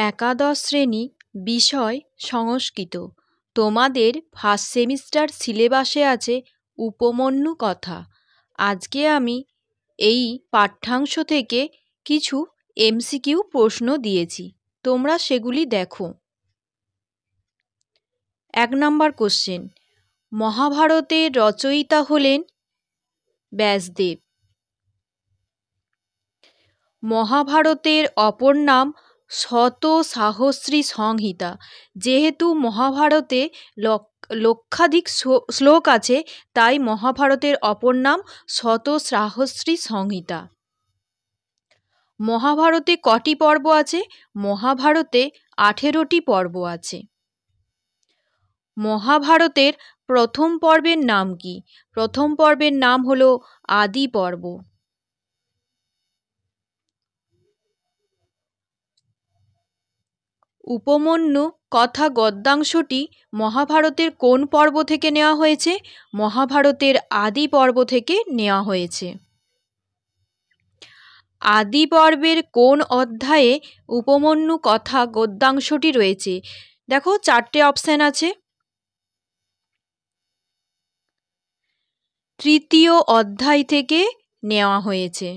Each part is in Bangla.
একাদশ শ্রেণী, বিষয় সংস্কৃত। তোমাদের ফার্স্ট সেমিস্টার সিলেবাসে আছে উপমন্যু কথা। আজকে আমি এই পাঠ্যাংশ থেকে কিছু এমসিকিউ প্রশ্ন দিয়েছি, তোমরা সেগুলি দেখো। 1 নম্বর কোশ্চেন, মহাভারতের রচয়িতা হলেন ব্যাসদেব। মহাভারতের অপর নাম শতসাহস্রী সংহিতা। যেহেতু মহাভারতে লক্ষাধিক শ্লোক আছে, তাই মহাভারতের অপর নাম শতসাহস্রী সংহিতা। মহাভারতে কটি পর্ব আছে? মহাভারতে 18টি পর্ব আছে। মহাভারতের প্রথম পর্বের নাম কি? প্রথম পর্বের নাম হলো আদি পর্ব। উপমন্যু কথা গদ্যাংশটি মহাভারতের কোন পর্ব থেকে নেওয়া হয়েছে? মহাভারতের আদি পর্ব থেকে নেওয়া হয়েছে। আদি পর্বের কোন অধ্যায়ে উপমন্যু কথা গদ্যাংশটি রয়েছে? দেখো 4টে অপশন আছে। তৃতীয় অধ্যায় থেকে নেওয়া হয়েছে।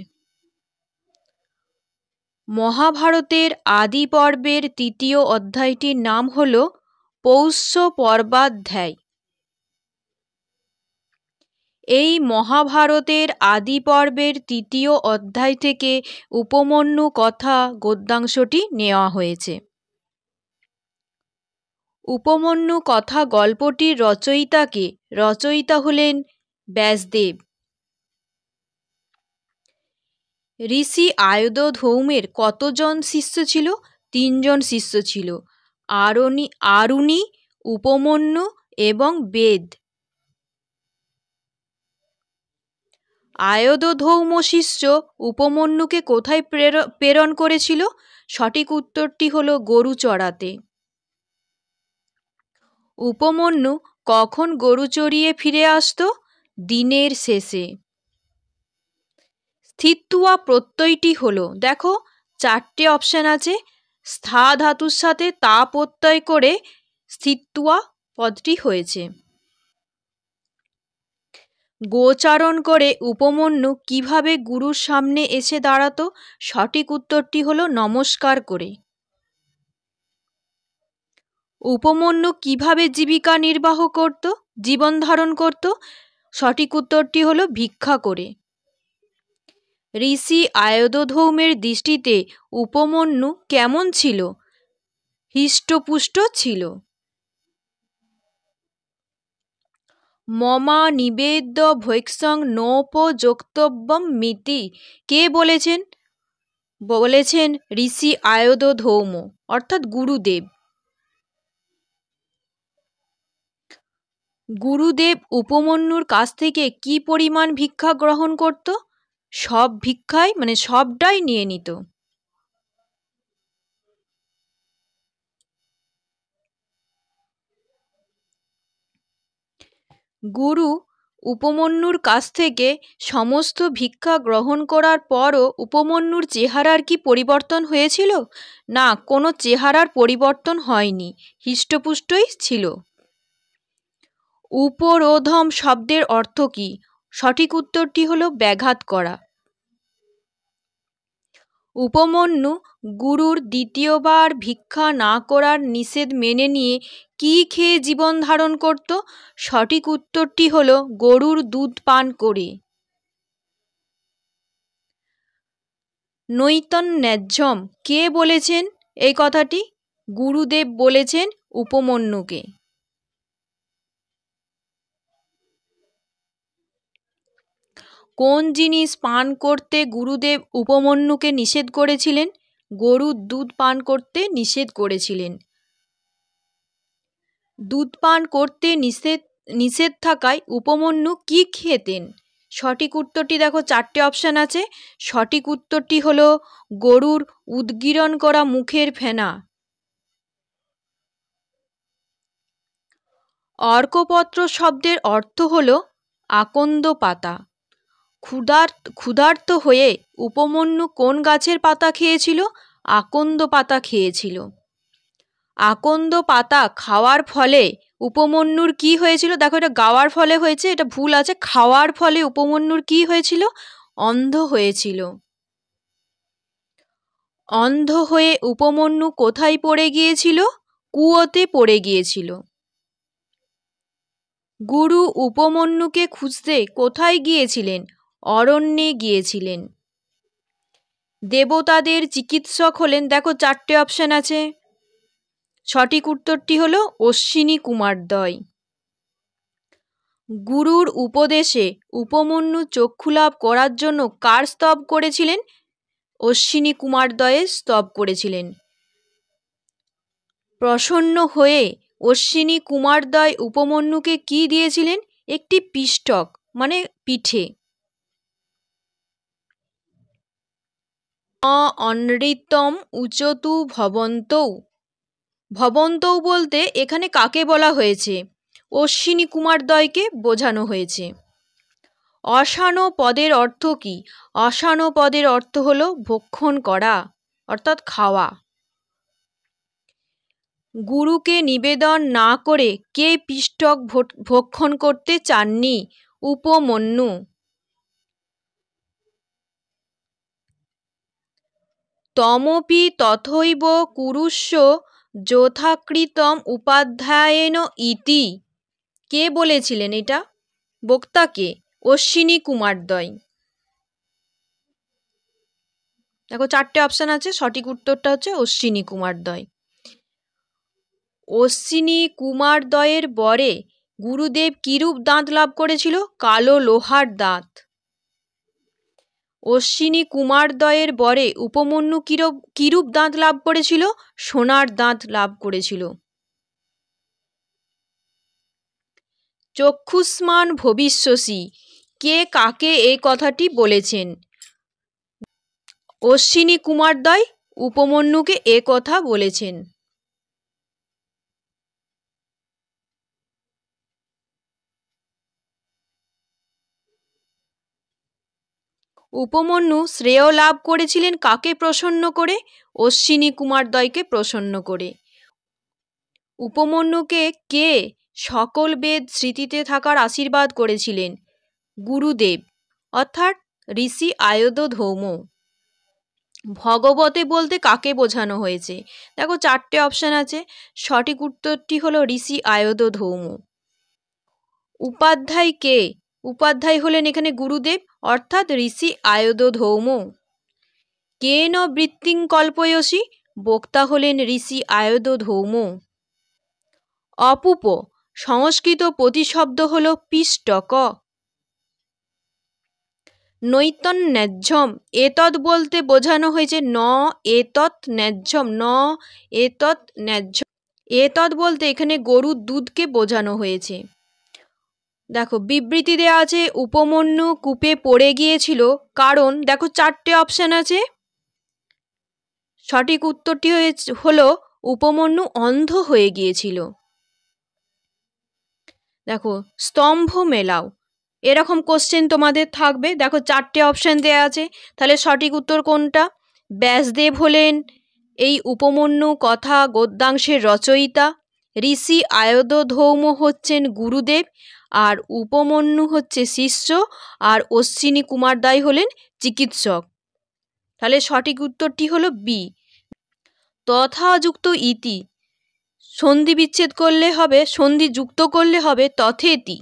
মহাভারতের আদি পর্বের তৃতীয় অধ্যায়টির নাম হল পৌষ্য পর্বাধ্যায়। এই মহাভারতের আদি পর্বের তৃতীয় অধ্যায় থেকে উপমন্যু কথা গদ্যাংশটি নেওয়া হয়েছে। উপমন্যু কথা গল্পটির রচয়িতা কে? রচয়িতা হলেন ব্যাসদেব। ঋষি আয়ুধধৌমের কতজন শিষ্য ছিল? 3 জন শিষ্য ছিল, আরুণি, উপমন্যু এবং বেদ। আয়ুধধৌম শিষ্য উপমন্যুকে কোথায় প্রেরণ করেছিল? সঠিক উত্তরটি হলো গরু চড়াতে। উপমন্যু কখন গরু চড়িয়ে ফিরে আসতো? দিনের শেষে। স্থিত্বয়া প্রত্যয়টি হলো, দেখো 4টে অপশন আছে, স্থা ধাতুর সাথে তা প্রত্যয় করে স্থিত্বয়া পদটি হয়েছে। গোচারণ করে উপমন্যু কিভাবে গুরুর সামনে এসে দাঁড়াতো? সঠিক উত্তরটি হলো নমস্কার করে। উপমন্যু কিভাবে জীবিকা নির্বাহ করত, জীবন ধারণ করত? সঠিক উত্তরটি হলো ভিক্ষা করে। ঋষি আয়ুধধৌমের দৃষ্টিতে উপমন্যু কেমন ছিল? হৃষ্টপুষ্ট ছিল। মমা নিবেদ্য ভৈক্ষং নোপযোক্তব্যম মিতি কে বলেছেন? বলেছেন ঋষি আয়ুধধৌম, অর্থাৎ গুরুদেব। গুরুদেব উপমন্যুর কাছ থেকে কি পরিমাণ ভিক্ষা গ্রহণ করত? সব ভিক্ষাই সবটাই নিয়ে নিত। গুরু উপমন্যুর কাছ থেকে সমস্ত ভিক্ষা গ্রহণ করার পরও উপমন্যুর চেহারার কি পরিবর্তন হয়েছিল? না, কোনো চেহারার পরিবর্তন হয়নি, হৃষ্টপুষ্টই ছিল। উপরোধম শব্দের অর্থ কি? সঠিক উত্তরটি হলো ব্যাঘাত করা। উপমন্যু গুরুর দ্বিতীয়বার ভিক্ষা না করার নিষেধ মেনে নিয়ে কি খেয়ে জীবন ধারণ করত? সঠিক উত্তরটি হলো গরুর দুধ পান করে। নৈতন্যাজ্যম কে বলেছেন এই কথাটি? গুরুদেব বলেছেন উপমন্যুকে। কোন জিনিস পান করতে গুরুদেব উপমন্যুকে নিষেধ করেছিলেন? গরুর দুধ পান করতে নিষেধ করেছিলেন। দুধ পান করতে নিষেধ থাকায় উপমন্যু কি খেতেন? সঠিক উত্তরটি দেখো 4টে অপশন আছে। সঠিক উত্তরটি হলো গরুর উদগীরণ করা মুখের ফেনা। অর্কপত্র শব্দের অর্থ হলো আকন্দ পাতা। ক্ষুধার্ত হয়ে উপমন্যু কোন গাছের পাতা খেয়েছিল? আকন্দ পাতা খেয়েছিল। আকন্দ পাতা খাওয়ার ফলে উপমন্যুর কি হয়েছিল? দেখো, এটা গাওয়ার ফলে হয়েছে, এটা ভুল আছে। খাওয়ার ফলে উপমন্যুর কি হয়েছিল? অন্ধ হয়েছিল। অন্ধ হয়ে উপমন্যু কোথায় পড়ে গিয়েছিল? কুয়োতে পড়ে গিয়েছিল। গুরু উপমন্যুকে খুঁজতে কোথায় গিয়েছিলেন? অরণ্যে গিয়েছিলেন। দেবতাদের চিকিৎসক হলেন, দেখো 4টে অপশন আছে, সঠিক উত্তরটি হলো অশ্বিনী কুমারদ্বয়। গুরুর উপদেশে উপমন্যু চক্ষুলাভ করার জন্য কার স্তব করেছিলেন? অশ্বিনী কুমারদ্বয়ের স্তব করেছিলেন। প্রসন্ন হয়ে অশ্বিনী কুমারদ্বয় উপমন্যুকে কি দিয়েছিলেন? একটি পিষ্টক, মানে পিঠে। অনৃতম উচতু ভবন্তৌ। ভবন্তৌ বলতে এখানে কাকে বলা হয়েছে? অশ্বিনী কুমারদ্বয়কে বোঝানো হয়েছে। অসানো পদের অর্থ কি? অসানো পদের অর্থ হলো ভক্ষণ করা, অর্থাৎ খাওয়া। গুরুকে নিবেদন না করে কে পিষ্টক ভক্ষণ করতে চাননি? উপমন্যু। তমপি তথৈব কুরুষ্ব যথাকৃতম উপাধ্যায়েন ইতি। কে বলেছিলেন এটা? বক্তাকে? অশ্বিনী কুমারদ্বয়। দেখো 4টে অপশন আছে, সঠিক উত্তরটা হচ্ছে অশ্বিনী কুমারদ্বয়। অশ্বিনী কুমারদ্বয়ের বরে গুরুদেব কিরূপ দাঁত লাভ করেছিল? কালো লোহার দাঁত। অশ্বিনী কুমারদ্বয়ের বরে উপমন্যু কিরূপ দাঁত লাভ করেছিল? সোনার দাঁত লাভ করেছিল। চক্ষুষ্মান ভবিষ্যসি, কে কাকে এই কথাটি বলেছেন? অশ্বিনী কুমারদ্বয় উপমন্যুকে এ কথা বলেছেন। উপমন্যু শ্রেয় লাভ করেছিলেন কাকে প্রসন্ন করে? অশ্বিনী কুমারদ্বয়কে প্রসন্ন করে। উপমন্যুকে কে সকল বেদ স্মৃতিতে থাকার আশীর্বাদ করেছিলেন? গুরুদেব, অর্থাৎ ঋষি আয়ত ধৌম। ভগবতে বলতে কাকে বোঝানো হয়েছে? দেখো 4টে অপশন আছে, সঠিক উত্তরটি হলো ঋষি আয়ত ধৌম। উপাধ্যায় কে? উপাধ্যায় হলেন এখানে গুরুদেব, অর্থাৎ ঋষি আয়ত ধৌম। কেন বৃত্তিং কল্পয়সি? বক্তা হলেন ঋষি আয়ত ধৌম। অপুপ সংস্কৃত প্রতিশব্দ হল পিষ্টক। নৈতন ন্যায্যম, এতৎ বলতে বোঝানো হয়েছে ন এতৎ ন্যায্যম, ন এতৎ ন্যায্যম। এতৎ বলতে এখানে গরুর দুধকে বোঝানো হয়েছে। দেখো বিবৃতি দেওয়া আছে, উপমন্যু কূপে পড়ে গিয়েছিল কারণ, দেখো 4টে অপশন আছে, সঠিক উত্তরটি হলো উপমন্যু অন্ধ হয়ে গিয়েছিল। দেখো স্তম্ভ মেলাও, এরকম কোশ্চেন তোমাদের থাকবে। দেখো 4টে অপশন দেওয়া আছে, তাহলে সঠিক উত্তর কোনটা? ব্যাসদেব হলেন এই উপমন্যু কথা গদ্যাংশের রচয়িতা, ঋষি আয়ত ধৌম হচ্ছেন গুরুদেব, আর উপমন্যু হচ্ছে শিষ্য, আর অশ্বিনী কুমারদ্বয় হলেন চিকিৎসক। তাহলে সঠিক উত্তরটি হলো বি। তথাযুক্ত ইতি, সন্ধি বিচ্ছেদ করলে হবে, সন্ধি যুক্ত করলে হবে তথেতি।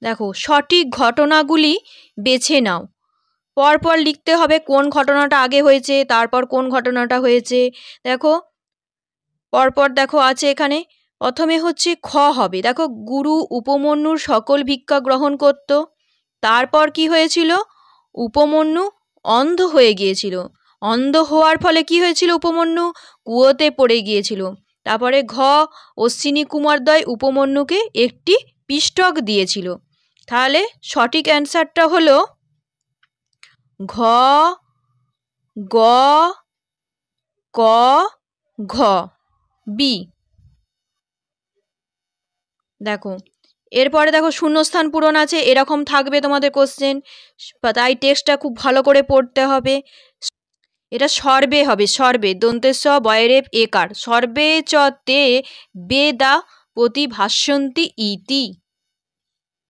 দেখো সঠিক ঘটনাগুলি বেছে নাও, পরপর লিখতে হবে কোন ঘটনাটা আগে হয়েছে, তারপর কোন ঘটনাটা হয়েছে। দেখো পরপর দেখো আছে এখানে, প্রথমে হচ্ছে খ হবে। দেখো গুরু উপমন্যুর সকল ভিক্ষা গ্রহণ করত, তারপর কি হয়েছিল? উপমন্যু অন্ধ হয়ে গিয়েছিল, অন্ধ হওয়ার ফলে কি হয়েছিল? উপমন্যু কুয়োতে পড়ে গিয়েছিল। তারপরে ঘ, অশ্বিনী কুমারদ্বয় উপমন্যুকে একটি পিষ্টক দিয়েছিল। তাহলে সঠিক অ্যান্সারটা হলো ঘ, গ, ক, ঘ, বি। দেখো এরপরে দেখো শূন্যস্থান পূরণ আছে, এরকম থাকবে তোমাদের কোশ্চেন, তাই টেক্সটটা খুব ভালো করে পড়তে হবে। এটা সর্বে হবে, সর্বে, দন্তেস বয়রেব একার, সর্বে চ তে বেদা প্রতিভাষ্যন্তি ইতি।